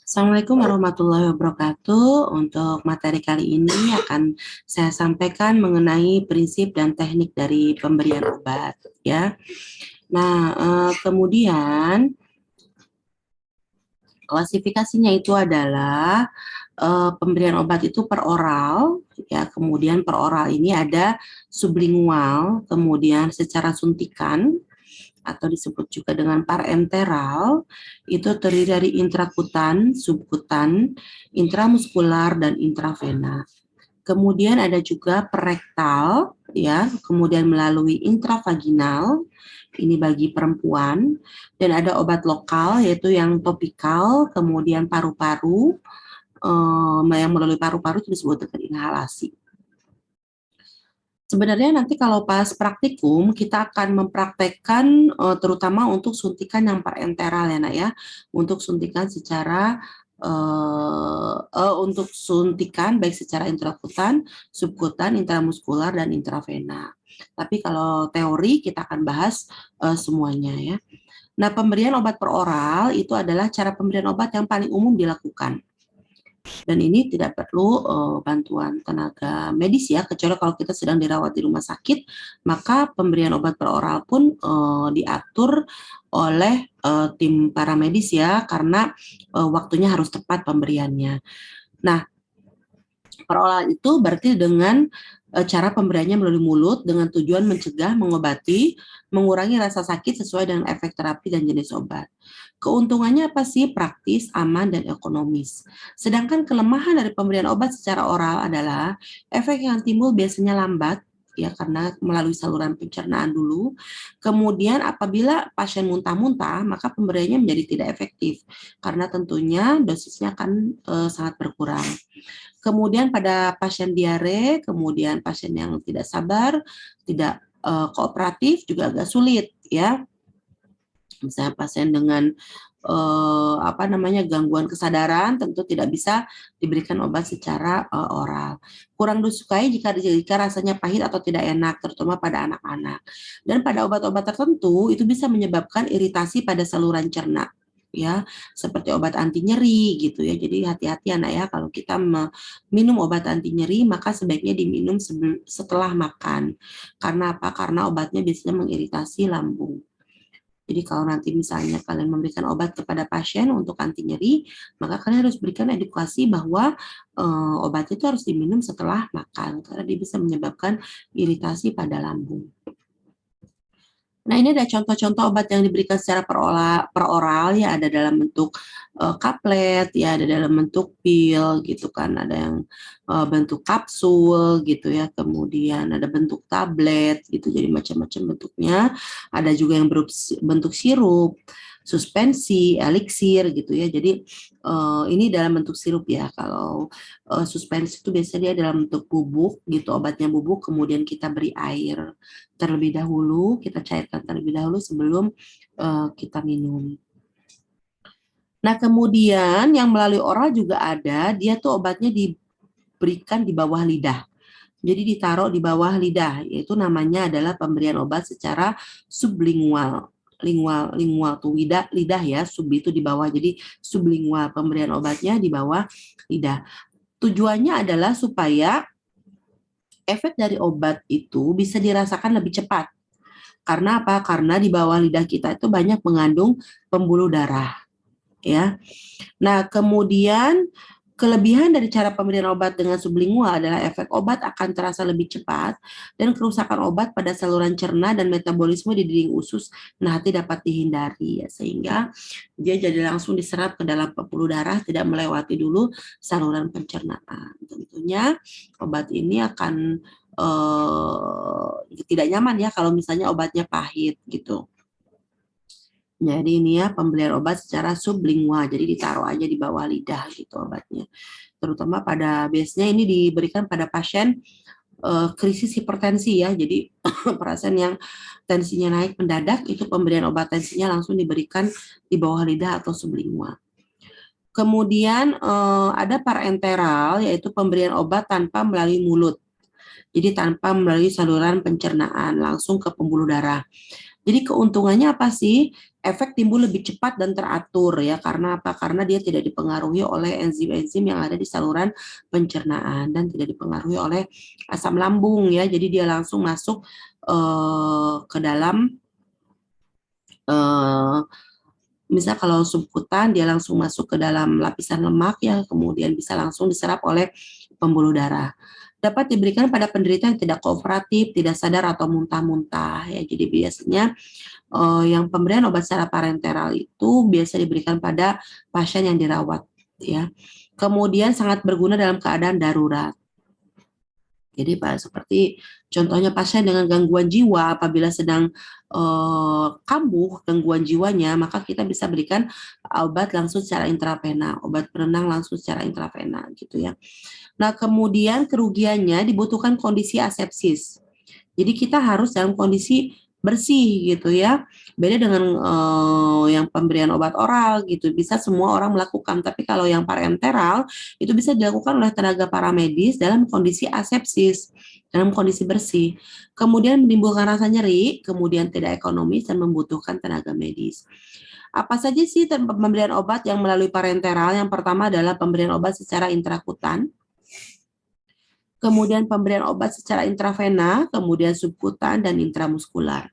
Assalamualaikum warahmatullahi wabarakatuh. Untuk materi kali ini akan saya sampaikan mengenai prinsip dan teknik dari pemberian obat, ya. Nah, kemudian klasifikasinya itu adalah pemberian obat itu per oral, ya. Kemudian per oral ini ada sublingual, kemudian secara suntikan, atau disebut juga dengan parenteral, itu terdiri dari intrakutan, subkutan, intramuskular, dan intravena. Kemudian ada juga perektal, ya, kemudian melalui intravaginal, ini bagi perempuan, dan ada obat lokal yaitu yang topikal, kemudian paru-paru, yang melalui paru-paru itu disebut dengan inhalasi. Sebenarnya nanti kalau pas praktikum, kita akan mempraktekkan terutama untuk suntikan yang parenteral ya, Nak ya. Untuk suntikan secara untuk suntikan baik secara intrakutan, subkutan, intramuskular, dan intravena. Tapi kalau teori kita akan bahas semuanya ya. Nah, pemberian obat per oral itu adalah cara pemberian obat yang paling umum dilakukan. Dan ini tidak perlu bantuan tenaga medis ya, kecuali kalau kita sedang dirawat di rumah sakit, maka pemberian obat per oral pun diatur oleh tim paramedis ya, karena waktunya harus tepat pemberiannya. Nah, per oral itu berarti dengan cara pemberiannya melalui mulut dengan tujuan mencegah, mengobati, mengurangi rasa sakit sesuai dengan efek terapi dan jenis obat. Keuntungannya apa sih? Praktis, aman, dan ekonomis. Sedangkan kelemahan dari pemberian obat secara oral adalah efek yang timbul biasanya lambat, ya karena melalui saluran pencernaan dulu. Kemudian apabila pasien muntah-muntah, maka pemberiannya menjadi tidak efektif karena tentunya dosisnya akan sangat berkurang. Kemudian pada pasien diare, kemudian pasien yang tidak sabar, tidak kooperatif juga agak sulit ya. Misalnya pasien dengan gangguan kesadaran tentu tidak bisa diberikan obat secara oral. Kurang disukai jika rasanya pahit atau tidak enak, terutama pada anak-anak. Dan pada obat-obat tertentu itu bisa menyebabkan iritasi pada saluran cerna, ya, seperti obat anti nyeri gitu ya. Jadi hati-hati anak ya, kalau kita minum obat anti nyeri maka sebaiknya diminum setelah makan. Karena apa? Karena obatnya biasanya mengiritasi lambung. Jadi kalau nanti misalnya kalian memberikan obat kepada pasien untuk anti nyeri, maka kalian harus berikan edukasi bahwa obat itu harus diminum setelah makan, karena dia bisa menyebabkan iritasi pada lambung. Nah, ini ada contoh-contoh obat yang diberikan secara per oral ya, ada dalam bentuk kaplet, ya, ada dalam bentuk pil gitu kan, ada yang bentuk kapsul gitu ya, kemudian ada bentuk tablet gitu, jadi macam-macam bentuknya. Ada juga yang bentuk sirup, suspensi, eliksir gitu ya. Jadi ini dalam bentuk sirup ya. Kalau suspensi itu biasanya dia dalam bentuk bubuk gitu, obatnya bubuk, kemudian kita beri air terlebih dahulu, kita cairkan terlebih dahulu sebelum kita minum. Nah, kemudian yang melalui oral juga ada, dia tuh obatnya diberikan di bawah lidah. Jadi ditaruh di bawah lidah, yaitu namanya adalah pemberian obat secara sublingual. Lingual tuh lidah ya, sub itu di bawah, jadi sublingual, pemberian obatnya di bawah lidah. Tujuannya adalah supaya efek dari obat itu bisa dirasakan lebih cepat. Karena apa? Karena di bawah lidah kita itu banyak mengandung pembuluh darah, ya. Nah, kemudian kelebihan dari cara pemberian obat dengan sublingual adalah efek obat akan terasa lebih cepat dan kerusakan obat pada saluran cerna dan metabolisme di dinding usus nanti dapat dihindari ya, sehingga dia jadi langsung diserap ke dalam pembuluh darah, tidak melewati dulu saluran pencernaan. Tentunya obat ini akan tidak nyaman ya kalau misalnya obatnya pahit gitu. Jadi ini ya pemberian obat secara sublingual, jadi ditaruh aja di bawah lidah gitu obatnya. Terutama biasanya ini diberikan pada pasien krisis hipertensi ya, jadi pasien yang tensinya naik mendadak itu pemberian obat tensinya langsung diberikan di bawah lidah atau sublingual. Kemudian ada parenteral, yaitu pemberian obat tanpa melalui mulut. Jadi tanpa melalui saluran pencernaan, langsung ke pembuluh darah. Jadi keuntungannya apa sih? Efek timbul lebih cepat dan teratur ya. Karena apa? Karena dia tidak dipengaruhi oleh enzim-enzim yang ada di saluran pencernaan dan tidak dipengaruhi oleh asam lambung ya. Jadi dia langsung masuk ke dalam eh, misal kalau subkutan dia langsung masuk ke dalam lapisan lemak ya, kemudian bisa langsung diserap oleh pembuluh darah. Dapat diberikan pada penderita yang tidak kooperatif, tidak sadar atau muntah-muntah ya. Jadi biasanya yang pemberian obat secara parenteral itu biasa diberikan pada pasien yang dirawat ya. Kemudian sangat berguna dalam keadaan darurat. Jadi Pak, seperti contohnya pasien dengan gangguan jiwa apabila sedang kambuh gangguan jiwanya, maka kita bisa berikan obat langsung secara intravena, obat penenang langsung secara intravena gitu ya. Nah, kemudian kerugiannya dibutuhkan kondisi asepsis. Jadi kita harus dalam kondisi bersih gitu ya. Beda dengan yang pemberian obat oral gitu, bisa semua orang melakukan. Tapi kalau yang parenteral itu bisa dilakukan oleh tenaga paramedis dalam kondisi asepsis, dalam kondisi bersih. Kemudian menimbulkan rasa nyeri, kemudian tidak ekonomis dan membutuhkan tenaga medis. Apa saja sih pemberian obat yang melalui parenteral? Yang pertama adalah pemberian obat secara intrakutan, kemudian pemberian obat secara intravena, kemudian subkutan dan intramuskular.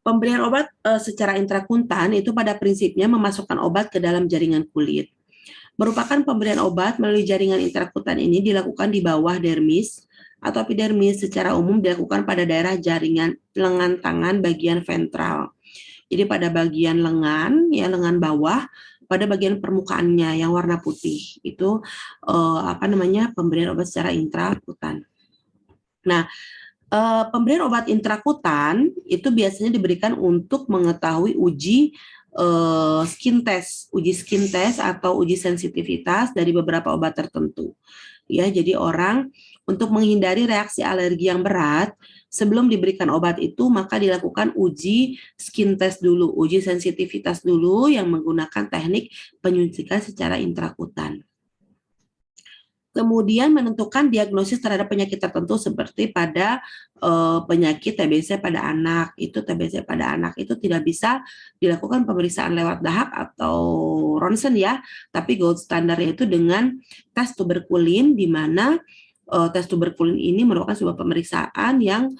Pemberian obat secara intrakutan itu pada prinsipnya memasukkan obat ke dalam jaringan kulit. Merupakan pemberian obat melalui jaringan intrakutan ini dilakukan di bawah dermis atau epidermis, secara umum dilakukan pada daerah jaringan lengan tangan bagian ventral. Jadi pada bagian lengan, ya lengan bawah, pada bagian permukaannya yang warna putih itu pemberian obat secara intrakutan. Nah, pemberian obat intrakutan itu biasanya diberikan untuk mengetahui uji skin test atau uji sensitivitas dari beberapa obat tertentu. Ya, jadi orang untuk menghindari reaksi alergi yang berat, sebelum diberikan obat itu maka dilakukan uji skin test dulu, uji sensitivitas dulu yang menggunakan teknik penyuntikan secara intrakutan. Kemudian menentukan diagnosis terhadap penyakit tertentu seperti pada penyakit TBC pada anak. Itu TBC pada anak itu tidak bisa dilakukan pemeriksaan lewat dahak atau ronsen ya, tapi gold standarnya itu dengan tes tuberkulin, di mana tes tuberkulin ini merupakan sebuah pemeriksaan yang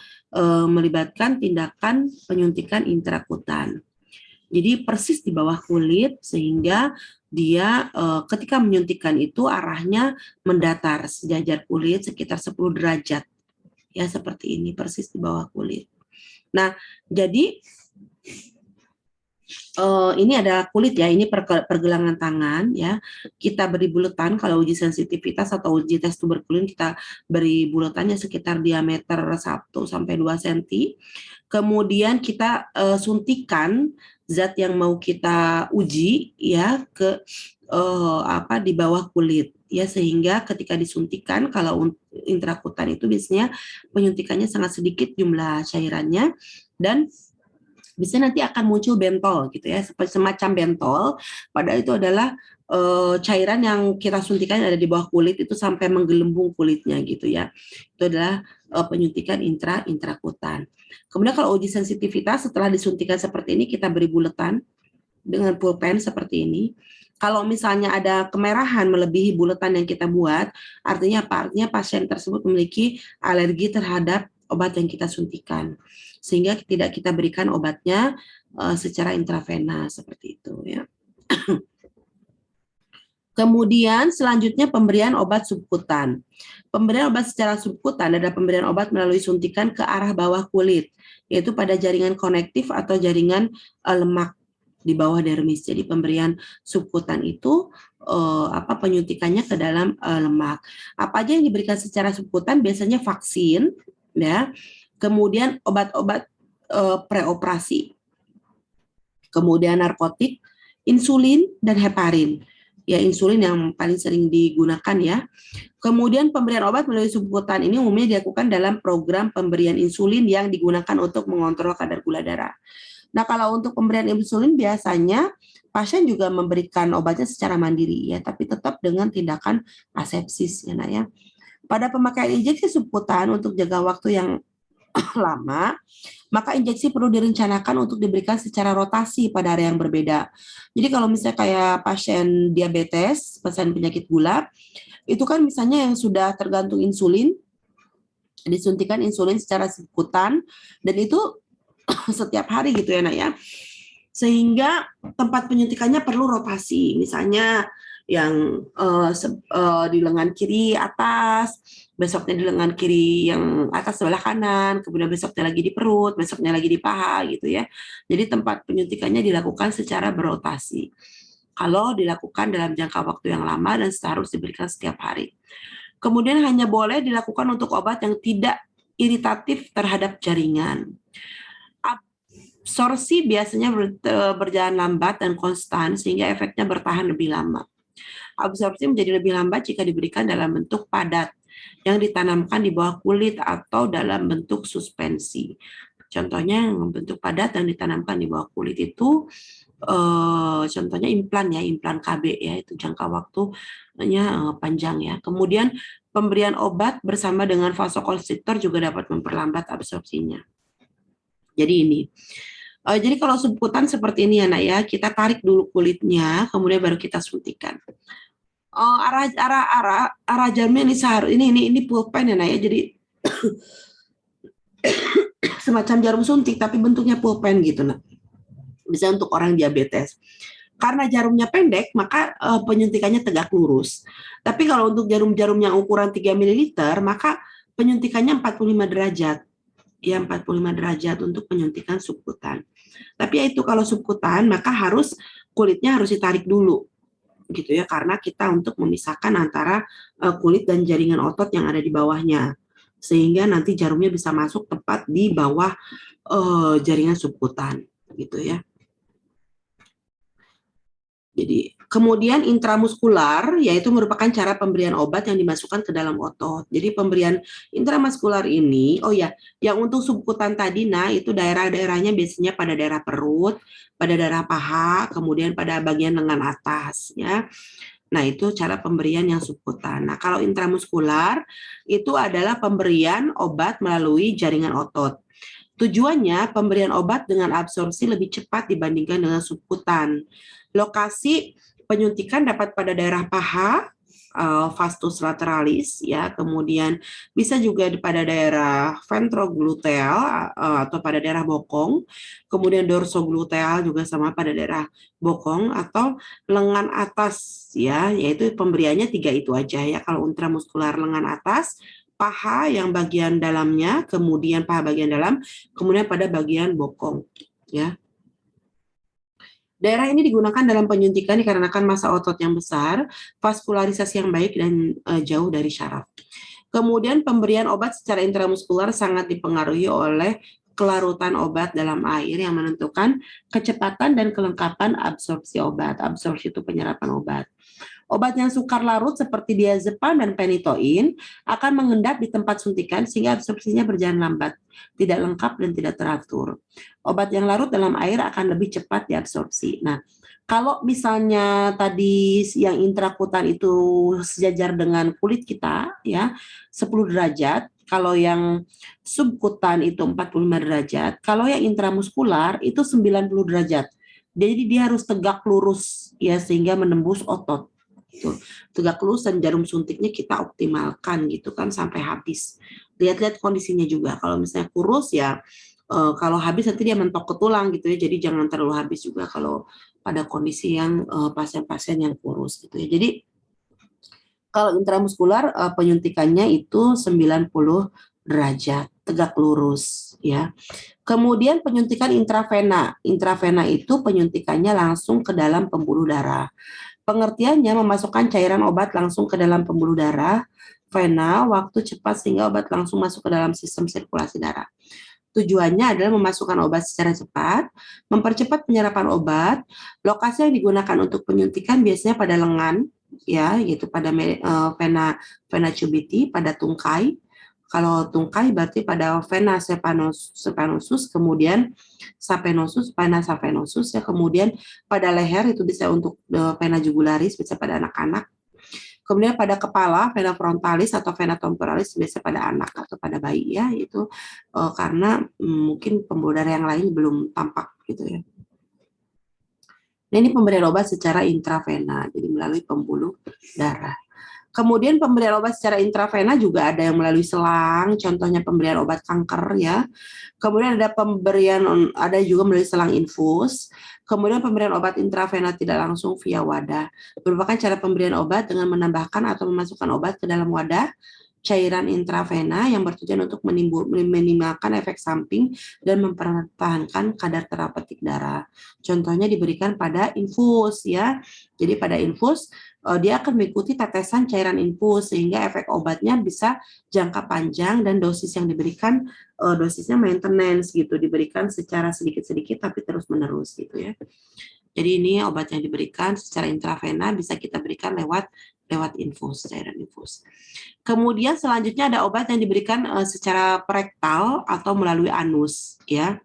melibatkan tindakan penyuntikan intrakutan. Jadi persis di bawah kulit, sehingga dia ketika menyuntikkan itu arahnya mendatar sejajar kulit sekitar 10 derajat. Ya, seperti ini, persis di bawah kulit. Nah, jadi ini ada kulit ya, ini pergelangan tangan ya. Kita beri buletan kalau uji sensitivitas atau uji tes tuberkulin, kita beri buletannya sekitar diameter 1 sampai 2 cm. Kemudian kita suntikan zat yang mau kita uji ya ke di bawah kulit ya, sehingga ketika disuntikan, kalau intrakutan itu biasanya penyuntikannya sangat sedikit jumlah cairannya, dan bisa nanti akan muncul bentol gitu ya, semacam bentol, padahal itu adalah cairan yang kita suntikan ada di bawah kulit itu sampai menggelembung kulitnya gitu ya. Itu adalah penyuntikan intrakutan. Kemudian kalau uji sensitivitas setelah disuntikan seperti ini, kita beri buletan dengan pulpen seperti ini. Kalau misalnya ada kemerahan melebihi buletan yang kita buat, artinya apa? Artinya pasien tersebut memiliki alergi terhadap obat yang kita suntikan, sehingga tidak kita berikan obatnya secara intravena seperti itu ya. Kemudian selanjutnya pemberian obat subkutan. Pemberian obat secara subkutan adalah pemberian obat melalui suntikan ke arah bawah kulit, yaitu pada jaringan konektif atau jaringan lemak di bawah dermis. Jadi pemberian subkutan itu penyuntikannya ke dalam lemak. Apa aja yang diberikan secara subkutan? Biasanya vaksin ya. Kemudian obat-obat preoperasi. Kemudian narkotik, insulin dan heparin. Ya, insulin yang paling sering digunakan ya. Kemudian pemberian obat melalui subkutan ini umumnya dilakukan dalam program pemberian insulin yang digunakan untuk mengontrol kadar gula darah. Nah, kalau untuk pemberian insulin biasanya pasien juga memberikan obatnya secara mandiri ya, tapi tetap dengan tindakan asepsis ya, Nak ya. Pada pemakaian injeksi subkutan untuk jangka waktu yang lama, maka injeksi perlu direncanakan untuk diberikan secara rotasi pada area yang berbeda. Jadi kalau misalnya kayak pasien diabetes, pasien penyakit gula, itu kan misalnya yang sudah tergantung insulin, disuntikan insulin secara sekutan, dan itu setiap hari gitu ya, Nak ya. Sehingga tempat penyuntikannya perlu rotasi, misalnya yang di lengan kiri atas, besoknya di lengan kiri yang atas sebelah kanan, kemudian besoknya lagi di perut, besoknya lagi di paha gitu ya. Jadi tempat penyuntikannya dilakukan secara berotasi. Kalau dilakukan dalam jangka waktu yang lama dan harus diberikan setiap hari. Kemudian hanya boleh dilakukan untuk obat yang tidak iritatif terhadap jaringan. Absorpsi biasanya berjalan lambat dan konstan sehingga efeknya bertahan lebih lama. Absorpsi menjadi lebih lambat jika diberikan dalam bentuk padat yang ditanamkan di bawah kulit atau dalam bentuk suspensi. Contohnya yang bentuk padat yang ditanamkan di bawah kulit itu contohnya implan ya, implan KB ya, itu jangka waktunya panjang ya. Kemudian pemberian obat bersama dengan vasokonstriktor juga dapat memperlambat absorpsinya. Jadi ini. Jadi kalau suntikan seperti ini ya, Nak ya, kita tarik dulu kulitnya, kemudian baru kita suntikan. Arah jamnya ini pulpen ya, Nak ya. Jadi semacam jarum suntik tapi bentuknya pulpen gitu, Nak. Bisa untuk orang diabetes. Karena jarumnya pendek, maka penyuntikannya tegak lurus. Tapi kalau untuk jarum-jarum yang ukuran 3 ml, maka penyuntikannya 45 derajat. Ya, 45 derajat untuk penyuntikan subkutan. Tapi ya itu kalau subkutan, maka kulitnya harus ditarik dulu. Gitu ya, karena kita untuk memisahkan antara kulit dan jaringan otot yang ada di bawahnya. Sehingga nanti jarumnya bisa masuk tepat di bawah jaringan subkutan. Gitu ya. Jadi, kemudian intramuskular, yaitu merupakan cara pemberian obat yang dimasukkan ke dalam otot. Jadi, pemberian intramuskular ini, yang untuk subkutan tadi, nah itu daerah-daerahnya biasanya pada daerah perut, pada daerah paha, kemudian pada bagian lengan atas, ya. Nah, itu cara pemberian yang subkutan. Nah, kalau intramuskular, itu adalah pemberian obat melalui jaringan otot. Tujuannya, pemberian obat dengan absorpsi lebih cepat dibandingkan dengan subkutan. Lokasi penyuntikan dapat pada daerah paha, vastus lateralis, ya, kemudian bisa juga pada daerah ventrogluteal atau pada daerah bokong, kemudian dorsogluteal juga sama pada daerah bokong atau lengan atas, ya, yaitu pemberiannya 3 itu aja ya. Kalau intramuskular lengan atas, paha yang bagian dalamnya, kemudian paha bagian dalam, kemudian pada bagian bokong, ya. Daerah ini digunakan dalam penyuntikan dikarenakan massa otot yang besar, vaskularisasi yang baik, dan jauh dari syaraf. Kemudian pemberian obat secara intramuskular sangat dipengaruhi oleh kelarutan obat dalam air yang menentukan kecepatan dan kelengkapan absorpsi obat. Absorpsi itu penyerapan obat. Obat yang sukar larut seperti diazepam dan penitoin akan mengendap di tempat suntikan sehingga absorpsinya berjalan lambat, tidak lengkap dan tidak teratur. Obat yang larut dalam air akan lebih cepat diabsorpsi. Nah, kalau misalnya tadi yang intrakutan itu sejajar dengan kulit kita ya, 10 derajat, kalau yang subkutan itu 45 derajat, kalau yang intramuskular itu 90 derajat. Jadi dia harus tegak lurus ya sehingga menembus otot. Gitu. Tegak lurus dan jarum suntiknya kita optimalkan gitu kan sampai habis. Lihat-lihat kondisinya juga. Kalau misalnya kurus ya kalau habis nanti dia mentok ke tulang gitu ya. Jadi jangan terlalu habis juga kalau pada kondisi yang pasien-pasien yang kurus gitu ya. Jadi kalau intramuskular penyuntikannya itu 90 derajat, tegak lurus ya. Kemudian penyuntikan intravena. Intravena itu penyuntikannya langsung ke dalam pembuluh darah. Pengertiannya memasukkan cairan obat langsung ke dalam pembuluh darah, vena, waktu cepat sehingga obat langsung masuk ke dalam sistem sirkulasi darah. Tujuannya adalah memasukkan obat secara cepat, mempercepat penyerapan obat. Lokasi yang digunakan untuk penyuntikan biasanya pada lengan, ya, yaitu pada vena cubiti, pada tungkai. Kalau tungkai berarti pada vena sapenosus, kemudian sapenosus, vena sapenosus, ya, kemudian pada leher itu bisa untuk vena jugularis, bisa pada anak-anak. Kemudian pada kepala, vena frontalis atau vena temporalis biasa pada anak atau pada bayi ya, itu karena mungkin pembuluh darah yang lain belum tampak gitu ya. Nah, ini pemberian obat secara intravena, jadi melalui pembuluh darah. Kemudian pemberian obat secara intravena juga ada yang melalui selang, contohnya pemberian obat kanker ya. Kemudian ada juga melalui selang infus. Kemudian pemberian obat intravena tidak langsung via wadah. Merupakan cara pemberian obat dengan menambahkan atau memasukkan obat ke dalam wadah cairan intravena yang bertujuan untuk minimalkan efek samping dan mempertahankan kadar terapeutik darah. Contohnya diberikan pada infus ya. Jadi pada infus dia akan mengikuti tetesan cairan infus sehingga efek obatnya bisa jangka panjang dan dosis yang diberikan dosisnya maintenance gitu, diberikan secara sedikit-sedikit tapi terus-menerus gitu ya. Jadi ini obat yang diberikan secara intravena bisa kita berikan lewat infus, cairan infus. Kemudian selanjutnya ada obat yang diberikan secara rektal atau melalui anus ya.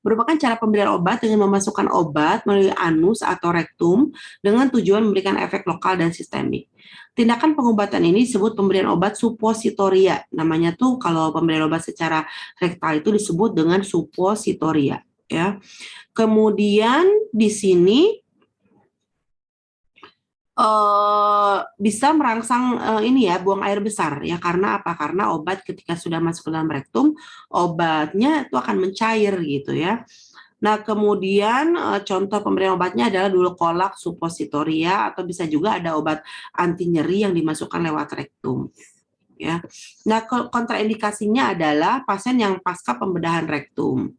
Merupakan cara pemberian obat dengan memasukkan obat melalui anus atau rektum dengan tujuan memberikan efek lokal dan sistemik. Tindakan pengobatan ini disebut pemberian obat suppositoria. Namanya tuh kalau pemberian obat secara rektal itu disebut dengan suppositoria ya. Kemudian di sini bisa merangsang ini ya, buang air besar ya. Karena apa? Karena obat ketika sudah masuk ke dalam rektum, obatnya itu akan mencair gitu ya. Nah, kemudian contoh pemberian obatnya adalah dulkolak suppositoria atau bisa juga ada obat anti nyeri yang dimasukkan lewat rektum ya. Nah, kontraindikasinya adalah pasien yang pasca pembedahan rektum.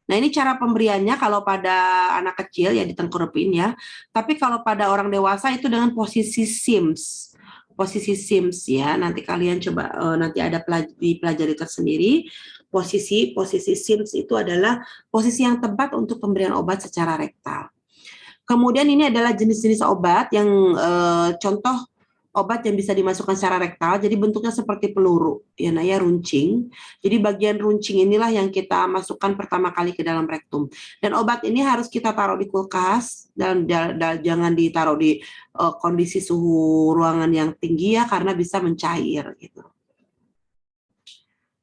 Nah, ini cara pemberiannya kalau pada anak kecil ya ditengkurupin ya. Tapi kalau pada orang dewasa itu dengan posisi SIMS. Posisi SIMS ya. Nanti kalian coba nanti ada dipelajari tersendiri. Posisi SIMS itu adalah posisi yang tepat untuk pemberian obat secara rektal. Kemudian ini adalah jenis-jenis obat yang contoh obat yang bisa dimasukkan secara rektal, jadi bentuknya seperti peluru, ya, nah ya runcing. Jadi bagian runcing inilah yang kita masukkan pertama kali ke dalam rektum. Dan obat ini harus kita taruh di kulkas dan jangan ditaruh di kondisi suhu ruangan yang tinggi ya, karena bisa mencair gitu.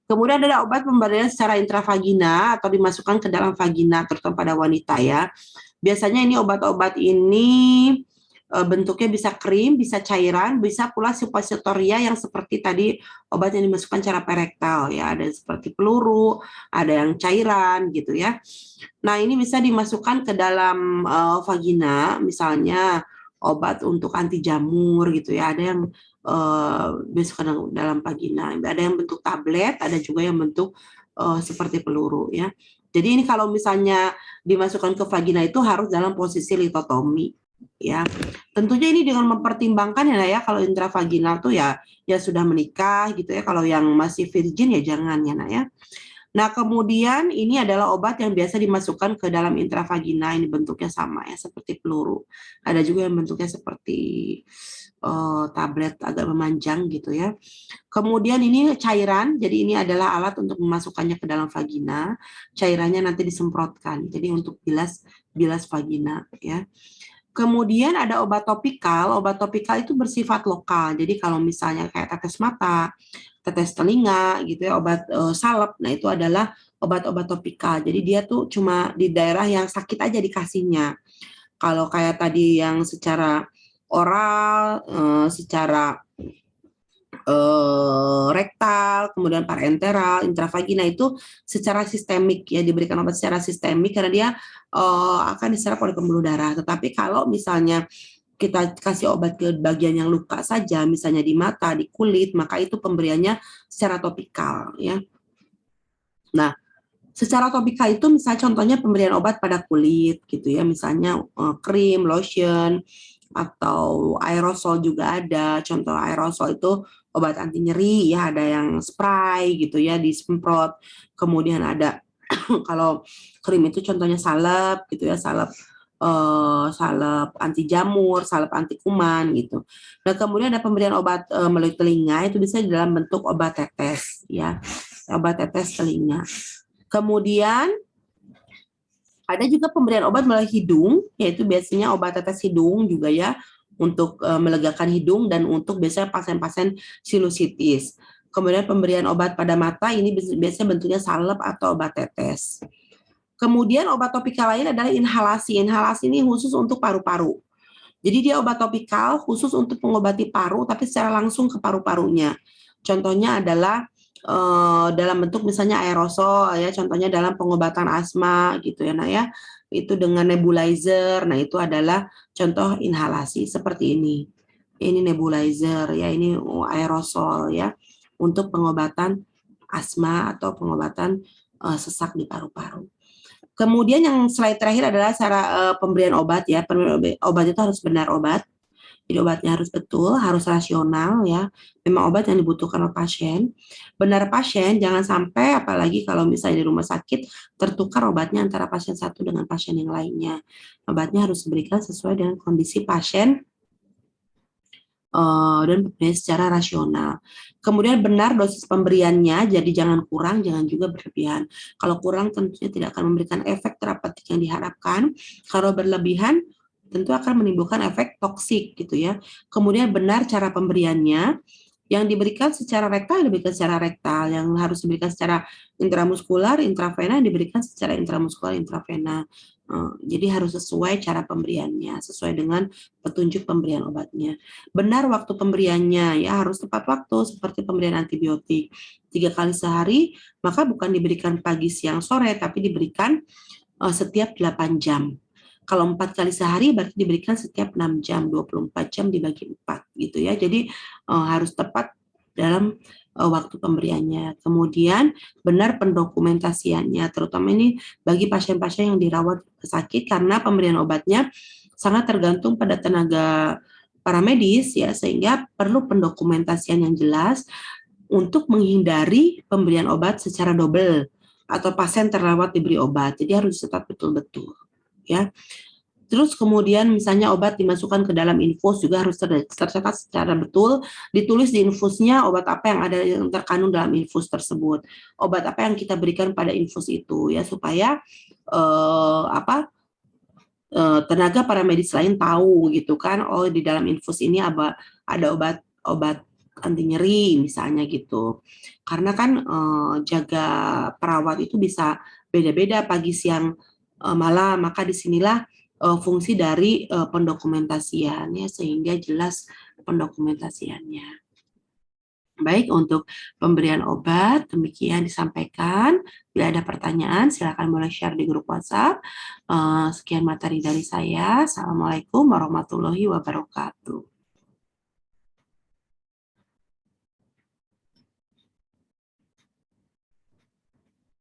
Kemudian ada obat pemberian secara intravagina atau dimasukkan ke dalam vagina, terutama pada wanita ya. Biasanya ini obat-obat ini bentuknya bisa krim, bisa cairan, bisa pula suppositoria yang seperti tadi obat yang dimasukkan secara perektal ya, ada seperti peluru, ada yang cairan gitu ya. Nah, ini bisa dimasukkan ke dalam vagina, misalnya obat untuk anti jamur gitu ya, ada yang dimasukkan dalam vagina, ada yang bentuk tablet, ada juga yang bentuk seperti peluru ya. Jadi ini kalau misalnya dimasukkan ke vagina itu harus dalam posisi litotomi ya. Tentunya ini dengan mempertimbangkan ya kalau intravaginal tuh ya sudah menikah gitu ya. Kalau yang masih virgin ya jangan ya nak ya. Nah, kemudian ini adalah obat yang biasa dimasukkan ke dalam intravagina, ini bentuknya sama ya seperti peluru. Ada juga yang bentuknya seperti tablet agak memanjang gitu ya. Kemudian ini cairan, jadi ini adalah alat untuk memasukkannya ke dalam vagina. Cairannya nanti disemprotkan, jadi untuk bilas vagina ya. Kemudian ada obat topikal itu bersifat lokal. Jadi kalau misalnya kayak tetes mata, tetes telinga gitu ya, obat salep, nah itu adalah obat-obat topikal. Jadi dia tuh cuma di daerah yang sakit aja dikasihnya. Kalau kayak tadi yang secara oral, secara rektal, kemudian parenteral, intravagina itu secara sistemik ya, diberikan obat secara sistemik karena dia akan diserap oleh pembuluh darah. Tetapi kalau misalnya kita kasih obat ke bagian yang luka saja, misalnya di mata, di kulit, maka itu pemberiannya secara topikal ya. Nah, secara topikal itu misalnya contohnya pemberian obat pada kulit gitu ya, misalnya krim, lotion, atau aerosol juga ada. Contoh aerosol itu obat anti nyeri ya, ada yang spray gitu ya, disemprot. Kemudian ada kalau krim itu contohnya salep gitu ya, salep anti jamur, salep anti kuman gitu. Dan kemudian ada pemberian obat melalui telinga, itu bisa dalam bentuk obat tetes ya, obat tetes telinga. Kemudian ada juga pemberian obat melalui hidung, yaitu biasanya obat tetes hidung juga ya, untuk melegakan hidung dan untuk biasanya pasien-pasien sinusitis. Kemudian pemberian obat pada mata ini biasanya bentuknya salep atau obat tetes. Kemudian obat topikal lain adalah inhalasi. Inhalasi ini khusus untuk paru-paru. Jadi dia obat topikal khusus untuk mengobati paru tapi secara langsung ke paru-parunya. Contohnya adalah dalam bentuk misalnya aerosol ya, contohnya dalam pengobatan asma gitu ya, nah ya. Itu dengan nebulizer. Nah, itu adalah contoh inhalasi seperti ini. Ini nebulizer ya, ini aerosol ya untuk pengobatan asma atau pengobatan sesak di paru-paru. Kemudian yang slide terakhir adalah cara pemberian obat ya. Pemberian obat itu harus benar obat. Jadi obatnya harus betul, harus rasional ya. Memang obat yang dibutuhkan oleh pasien. Benar pasien, jangan sampai apalagi kalau misalnya di rumah sakit tertukar obatnya antara pasien satu dengan pasien yang lainnya. Obatnya harus diberikan sesuai dengan kondisi pasien dan secara rasional. Kemudian benar dosis pemberiannya, jadi jangan kurang, jangan juga berlebihan. Kalau kurang tentunya tidak akan memberikan efek terapeutik yang diharapkan. Kalau berlebihan tentu akan menimbulkan efek toksik gitu ya. Kemudian benar cara pemberiannya, yang diberikan secara rektal diberikan secara rektal, yang harus diberikan secara intramuskular, intravena diberikan secara intramuskular, intravena. Jadi harus sesuai cara pemberiannya, sesuai dengan petunjuk pemberian obatnya. Benar waktu pemberiannya ya, harus tepat waktu seperti pemberian antibiotik 3 kali sehari, maka bukan diberikan pagi, siang, sore, tapi diberikan setiap 8 jam. Kalau 4 kali sehari berarti diberikan setiap 6 jam, 24 jam dibagi 4 gitu ya. Jadi harus tepat dalam waktu pemberiannya. Kemudian benar pendokumentasiannya, terutama ini bagi pasien-pasien yang dirawat sakit karena pemberian obatnya sangat tergantung pada tenaga para medis ya, sehingga perlu pendokumentasian yang jelas untuk menghindari pemberian obat secara double atau pasien terlewat diberi obat. Jadi harus dicatat betul-betul ya. Terus kemudian misalnya obat dimasukkan ke dalam infus juga harus tercatat secara betul, ditulis di infusnya obat apa yang ada yang terkandung dalam infus tersebut, obat apa yang kita berikan pada infus itu ya, supaya tenaga para medis lain tahu gitu kan, oh di dalam infus ini ada obat anti nyeri misalnya gitu. Karena kan jaga perawat itu bisa beda-beda pagi, siang, malam, maka disinilah fungsi dari pendokumentasian ya, sehingga jelas pendokumentasiannya. Baik, untuk pemberian obat demikian disampaikan. Bila ada pertanyaan silakan boleh share di grup WhatsApp. Sekian materi dari saya. Assalamualaikum warahmatullahi wabarakatuh.